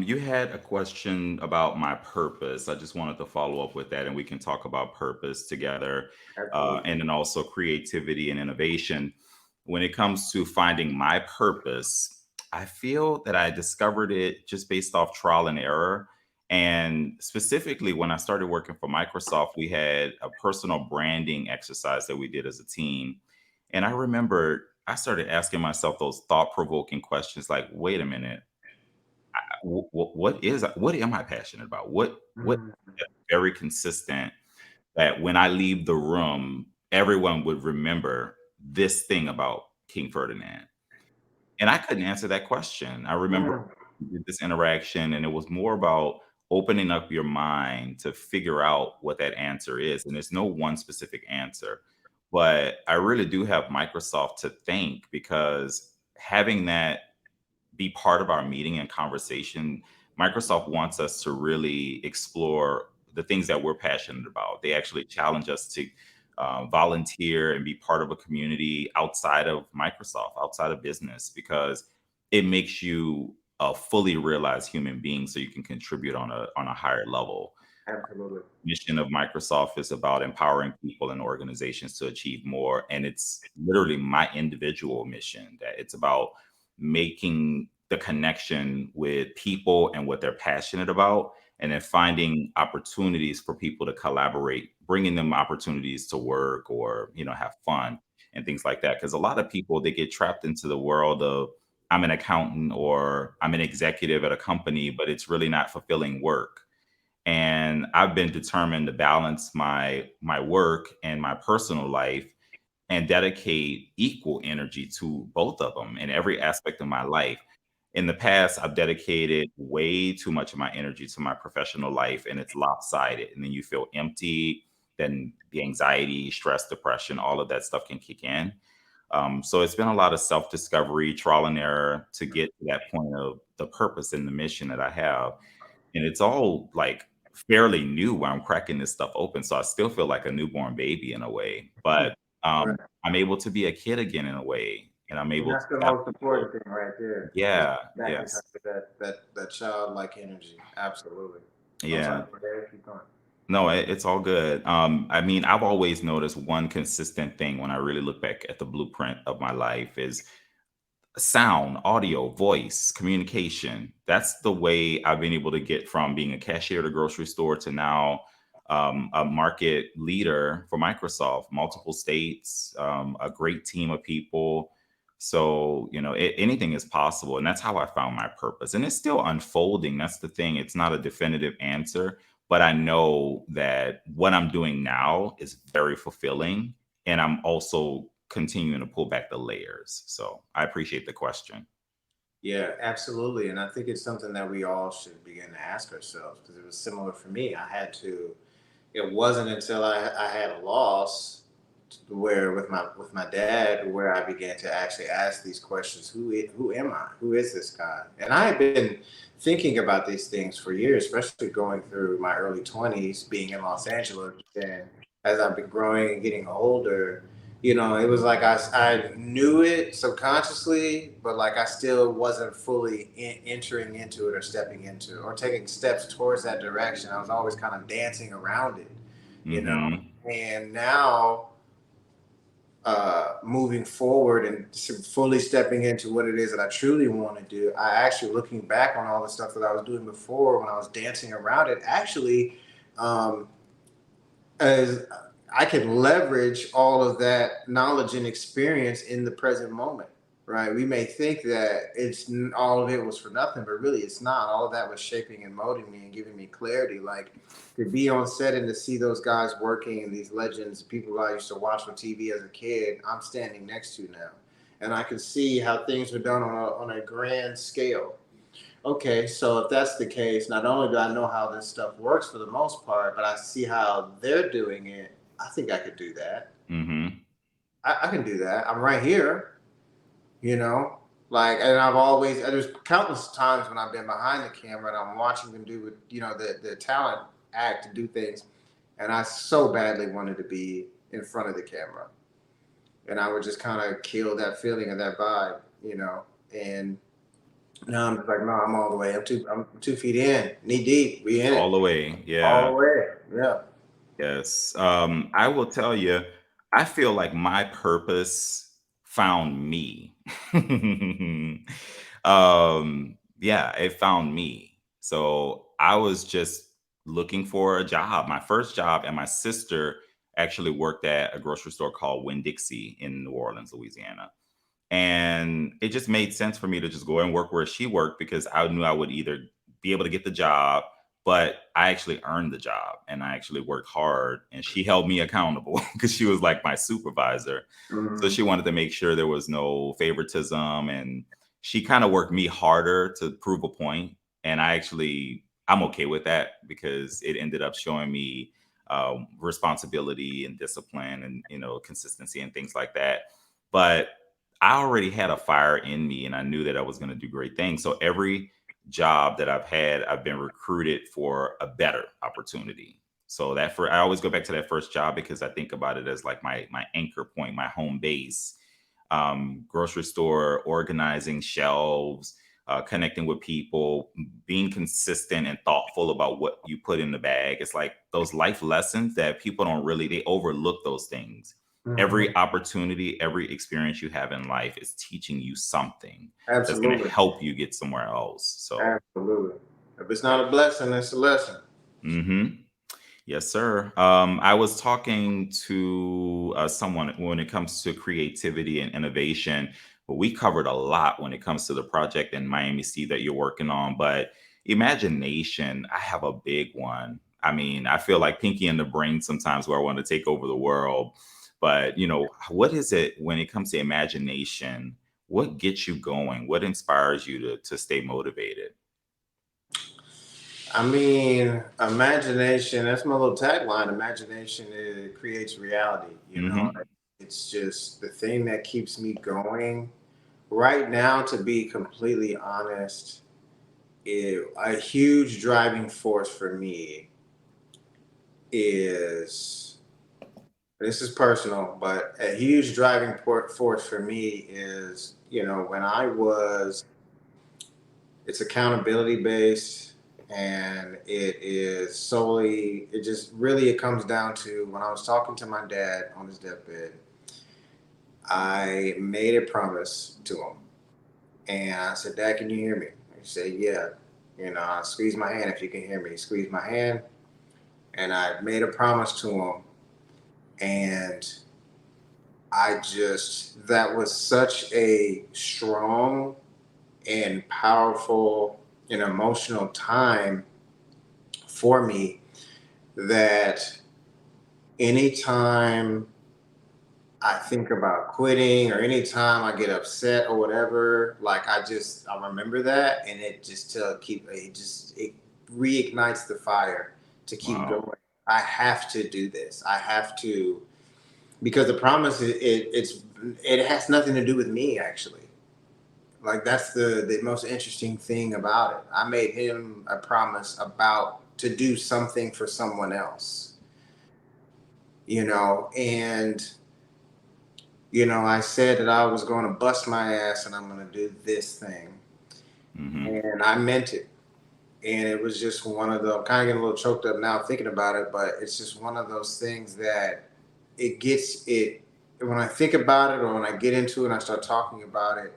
You had a question about my purpose. I just wanted to follow up with that, and we can talk about purpose together, Absolutely. and then also creativity and innovation. When it comes to finding my purpose, I feel that I discovered it just based off trial and error. And specifically, when I started working for Microsoft, we had a personal branding exercise that we did as a team. And I remember I started asking myself those thought provoking questions like, wait a minute, what am I passionate about? What Mm. very consistent that when I leave the room, everyone would remember this thing about King Ferdinand. And I couldn't answer that question. I remember Mm. we did this interaction, and it was more about opening up your mind to figure out what that answer is. And there's no one specific answer. But I really do have Microsoft to thank because having that be part of our meeting and conversation. Microsoft wants us to really explore the things that we're passionate about. They actually challenge us to volunteer and be part of a community outside of Microsoft, outside of business, because it makes you a fully realized human being, so you can contribute on a higher level. Absolutely. Mission of Microsoft is about empowering people and organizations to achieve more. And it's literally my individual mission that it's about making the connection with people and what they're passionate about, and then finding opportunities for people to collaborate, bringing them opportunities to work or, have fun and things like that. Because a lot of people, they get trapped into the world of, I'm an accountant or I'm an executive at a company, but it's really not fulfilling work. And I've been determined to balance my work and my personal life and dedicate equal energy to both of them in every aspect of my life. In the past, I've dedicated way too much of my energy to my professional life, and it's lopsided, and then you feel empty. Then the anxiety, stress, depression, all of that stuff can kick in. So it's been a lot of self-discovery, trial and error to get to that point of the purpose and the mission that I have. And it's all like fairly new when I'm cracking this stuff open. So I still feel like a newborn baby in a way, but Right. I'm able to be a kid again in a way. And I'm And able to that's the tap most into, important thing right there. Is yeah, back in touch yes, with that childlike energy. Absolutely. I'm sorry. yeah. Go ahead, keep going. No, it's all good. I mean, I've always noticed one consistent thing when I really look back at the blueprint of my life is sound, audio, voice, communication. That's the way I've been able to get from being a cashier at a grocery store to now a market leader for Microsoft, multiple states, a great team of people. So, anything is possible. And that's how I found my purpose. And it's still unfolding. That's the thing. It's not a definitive answer, but I know that what I'm doing now is very fulfilling, and I'm also continuing to pull back the layers. So I appreciate the question. Yeah, absolutely. And I think it's something that we all should begin to ask ourselves because it was similar for me. It wasn't until I had a loss where with my dad, where I began to actually ask these questions: who am I? Who is this guy? And I had been thinking about these things for years, especially going through my early 20s, being in Los Angeles. And as I've been growing and getting older, it was like I knew it subconsciously, but like I still wasn't fully entering into it or stepping into it or taking steps towards that direction. I was always kind of dancing around it, you know. Mm-hmm. And now, moving forward and fully stepping into what it is that I truly want to do, I actually looking back on all the stuff that I was doing before when I was dancing around it, actually, um, as I can leverage all of that knowledge and experience in the present moment, right? We may think that all of it was for nothing, but really it's not. All of that was shaping and molding me and giving me clarity. Like to be on set and to see those guys working and these legends, people I used to watch on TV as a kid, I'm standing next to now. And I can see how things were done on a grand scale. Okay, so if that's the case, not only do I know how this stuff works for the most part, but I see how they're doing it. I think I could do that. Mm-hmm. I can do that. I'm right here, you know. Like, and there's countless times when I've been behind the camera and I'm watching them do, the talent act to do things, and I so badly wanted to be in front of the camera, and I would just kind of kill that feeling of that vibe, and now I'm just like, no, I'm all the way. I'm 2 feet in, knee deep. We in All it the way. all Yeah. the way. Yeah. Yes. I will tell you, I feel like my purpose found me. Yeah, it found me. So I was just looking for a job, my first job, and my sister actually worked at a grocery store called Winn-Dixie in New Orleans, Louisiana. And it just made sense for me to just go and work where she worked because I knew I would either be able to get the job, but I actually earned the job and I actually worked hard and she held me accountable because she was like my supervisor. So Mhm. she wanted to make sure there was no favoritism and she kind of worked me harder to prove a point. And I'm okay with that because it ended up showing me responsibility and discipline and, consistency and things like that. But I already had a fire in me and I knew that I was going to do great things. So every job that I've had, I've been recruited for a better opportunity. So I always go back to that first job because I think about it as like my anchor point, my home base. Grocery store, organizing shelves, connecting with people, being consistent and thoughtful about what you put in the bag. It's like those life lessons that people they overlook those things. Mhm. Every opportunity, every experience you have in life is teaching you something that's going to Absolutely. help you get somewhere else. So, Absolutely. If it's not a blessing, it's a lesson. mhm. Yes, sir. I was talking to someone when it comes to creativity and innovation, but we covered a lot when it comes to the project in Miami C that you're working on. But imagination, I have a big one. I mean, I feel like Pinky in the Brain sometimes where I want to take over the world. But, what is it when it comes to imagination? What gets you going? What inspires you to stay motivated? I mean, imagination, that's my little tagline. Imagination, it creates reality. Hmm. It's just the thing that keeps me going. Right now, to be completely honest, a huge driving force for me is this is personal, but a huge driving force for me is, when I was, it's accountability based and it just really, it comes down to when I was talking to my dad on his deathbed, I made a promise to him and I said, Dad, can you hear me? He said, yeah. I squeezed my hand if you can hear me. He squeezed my hand and I made a promise to him. And that was such a strong and powerful and emotional time for me that anytime I think about quitting or anytime I get upset or whatever, like I remember that and it just it reignites the fire to keep Wow. going. I have to do this. I have to because the promise it has nothing to do with me actually. Like that's the most interesting thing about it. I made him a promise about to do something for someone else, and I said that I was going to bust my ass and I'm going to do this thing, and I meant it. And it was just one of the, I'm kind of getting a little choked up now thinking about it, but it's just one of those things that when I think about it or when I get into it and I start talking about it,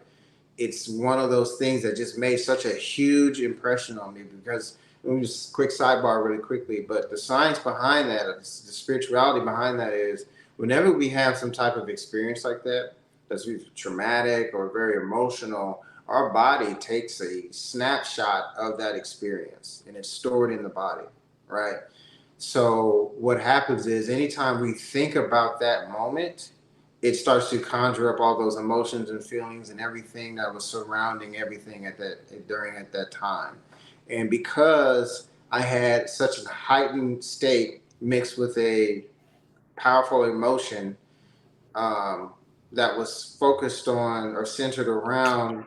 it's one of those things that just made such a huge impression on me because let me just quick sidebar really quickly, but the science behind that, the spirituality behind that is whenever we have some type of experience like that, that's either traumatic or very emotional, our body takes a snapshot of that experience and it's stored in the body, right? So what happens is anytime we think about that moment, it starts to conjure up all those emotions and feelings and everything that was surrounding everything at that time. And because I had such a heightened state mixed with a powerful emotion, um, that was focused on or centered around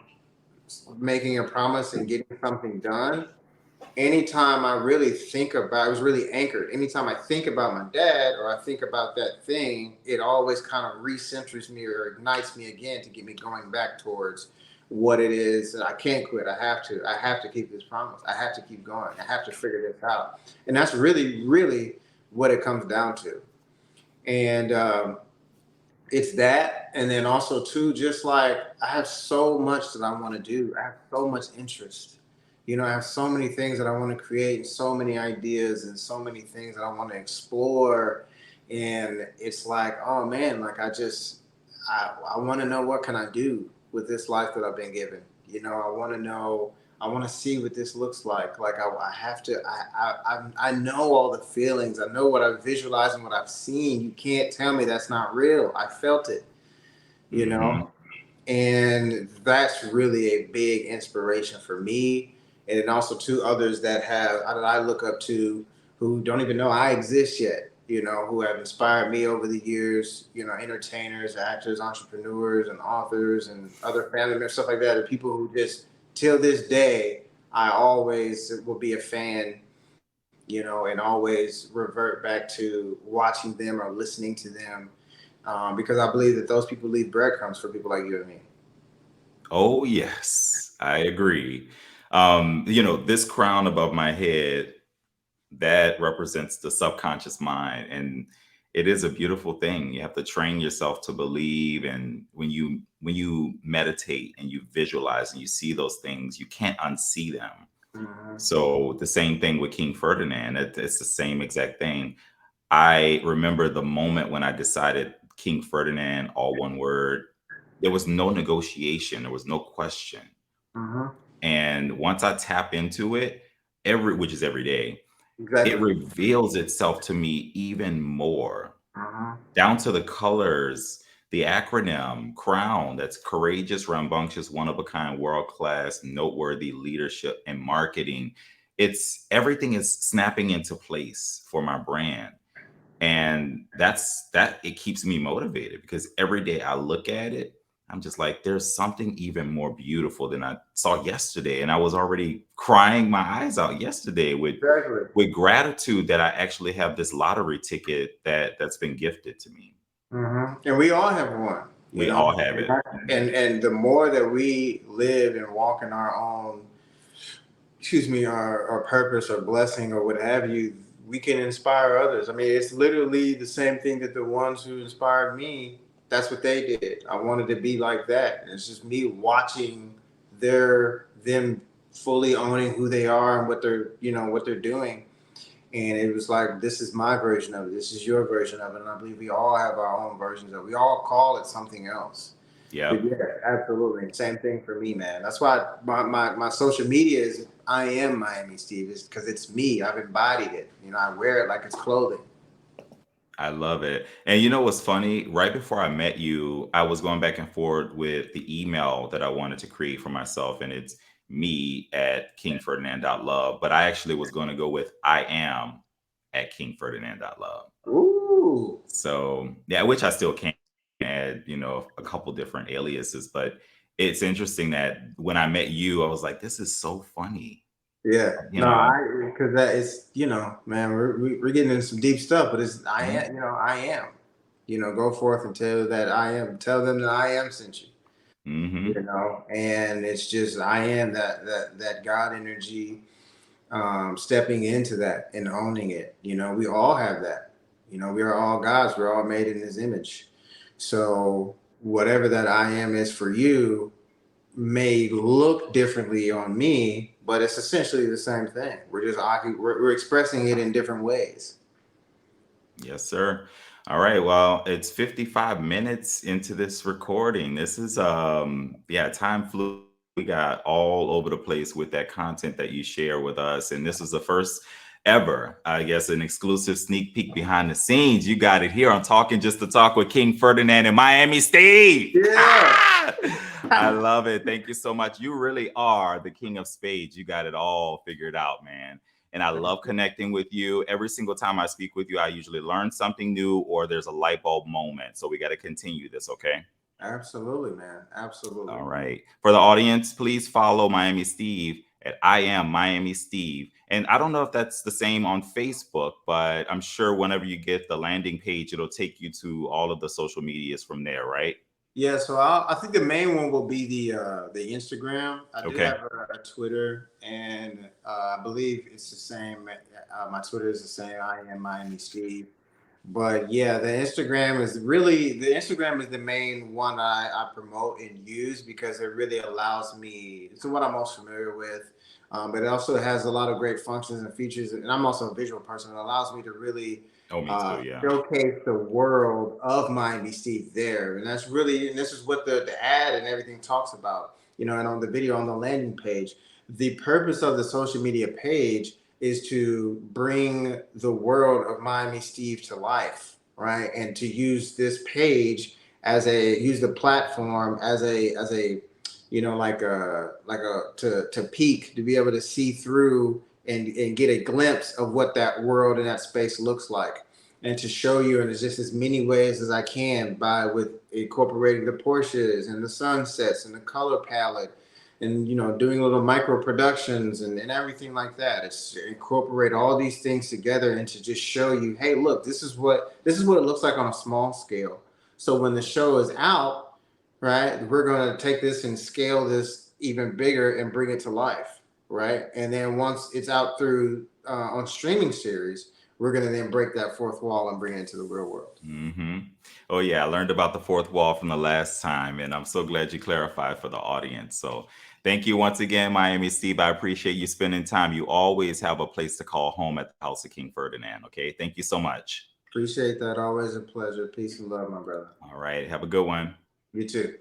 making a promise and getting something done, anytime I really think about, it was really anchored. Anytime I think about my dad or I think about that thing, it always kind of recenters me or ignites me again to get me going back towards what it is that I can't quit. I have to keep this promise. I have to keep going. I have to figure this out. And that's really, really what it comes down to. And it's that. And then also too, just like I have so much that I want to do. I have so much interest. I have so many things that I want to create, and so many ideas, and so many things that I want to explore. And it's like, oh man, like I want to know what can I do with this life that I've been given. I want to know. I want to see what this looks like. Like I have to. I know all the feelings. I know what I've visualized and what I've seen. You can't tell me that's not real. I felt it. You know, and that's really a big inspiration for me, and then also to others that I look up to who don't even know I exist yet. Who have inspired me over the years. Entertainers, actors, entrepreneurs, and authors, and other family members, stuff like that. And people who just till this day, I always will be a fan. And always revert back to watching them or listening to them, because I believe that those people leave breadcrumbs for people like you and me. Oh, yes, I agree. This crown above my head, that represents the subconscious mind. And it is a beautiful thing. You have to train yourself to believe. And when you meditate and you visualize and you see those things, you can't unsee them. Mhm. So the same thing with King Ferdinand. It's the same exact thing. I remember the moment when I decided King Ferdinand, all one word. There was no negotiation. There was no question. Mhm. And once I tap into it, which is every day, it Exactly. reveals itself to me even more, Mhm. down to the colors, the acronym CROWN, that's courageous, rambunctious, one of a kind, world class, noteworthy leadership and marketing. It's everything is snapping into place for my brand. And it keeps me motivated because every day I look at it, I'm just like, there's something even more beautiful than I saw yesterday. And I was already crying my eyes out yesterday Exactly. with gratitude that I actually have this lottery ticket that's been gifted to me. And we all have one, We all have it. and the more that we live and walk in our own, excuse me, our purpose or blessing or what have you, we can inspire others. I mean, it's literally the same thing that the ones who inspired me, that's what they did. I wanted to be like that. And it's just me watching them fully owning who they are and what they're doing. And it was like, this is my version of it. This is your version of it. And I believe we all have our own versions of it. We all call it something else. But Yep. yeah, absolutely. Same thing for me, man. That's why my social media is I am Miami Steve, is because it's me. I've embodied it. I wear it like it's clothing. I love it. And you know what's funny? Right before I met you, I was going back and forth with the email that I wanted to create for myself, and it's me at kingferdinand.love. But I actually was going to go with I am at kingferdinand.love. Ooh, Ooh. So yeah, which I still can add, you know, a couple different aliases, but it's interesting that when I met you, I was like, this is so funny, Yeah. you No, know. because that is, man, we're getting into some deep stuff, but it's I Mhm. am, I am. Go forth and tell them that I am sent you. Mhm. And it's just I am that God energy, stepping into that and owning it. We all have that. We are all gods. We're all made in His image. So whatever that I am is for you may look differently on me, but it's essentially the same thing. We're expressing it in different ways. Yes, sir. All right. Well, it's 55 minutes into this recording. This is yeah, time flew. We got all over the place with that content that you share with us. And this was the first ever, I guess, an exclusive sneak peek behind the scenes. You got it here on Talking Just to Talk with King Ferdinand and Miami Steve. Yeah. I love it. Thank you so much. You really are the king of spades. You got it all figured out, man. And I love connecting with you. Every single time I speak with you, I usually learn something new or there's a light bulb moment. So we got to continue this, okay? Absolutely, man. Absolutely. All right. For the audience, please follow Miami Steve at I am Miami Steve. And I don't know if that's the same on Facebook, but I'm sure whenever you get the landing page, it'll take you to all of the social medias from there, right? Yeah, so I think the main one will be the Instagram. I do Okay. have a Twitter, and I believe it's the same. My Twitter is the same. I am Miami Steve. But yeah, the Instagram is the main one I promote and use because it really allows me. It's what I'm most familiar with, but it also has a lot of great functions and features. And I'm also a visual person. It allows me to really Oh, me too. Yeah. showcase the world of Miami Steve there, and this is what the ad and everything talks about. And on the video on the landing page, the purpose of the social media page is to bring the world of Miami Steve to life, right? And to use this page use the platform as a to peek, to be able to see through and get a glimpse of what that world and that space looks like, and to show you in just as many ways as I can with incorporating the Porsches and the sunsets and the color palette, and doing little micro productions and everything like that. It's to incorporate all these things together and to just show you, hey, look, this is what it looks like on a small scale. So when the show is out, right, we're going to take this and scale this even bigger and bring it to life, right? And then once it's out through on streaming series, we're going to then break that fourth wall and bring it into the real world. Hmm. Oh, yeah. I learned about the fourth wall from the last time, and I'm so glad you clarified for the audience. So thank you once again, Miami Steve. I appreciate you spending time. You always have a place to call home at the House of King Ferdinand. Okay. Thank you so much. Appreciate that. Always a pleasure. Peace and love, my brother. All right. Have a good one. You too.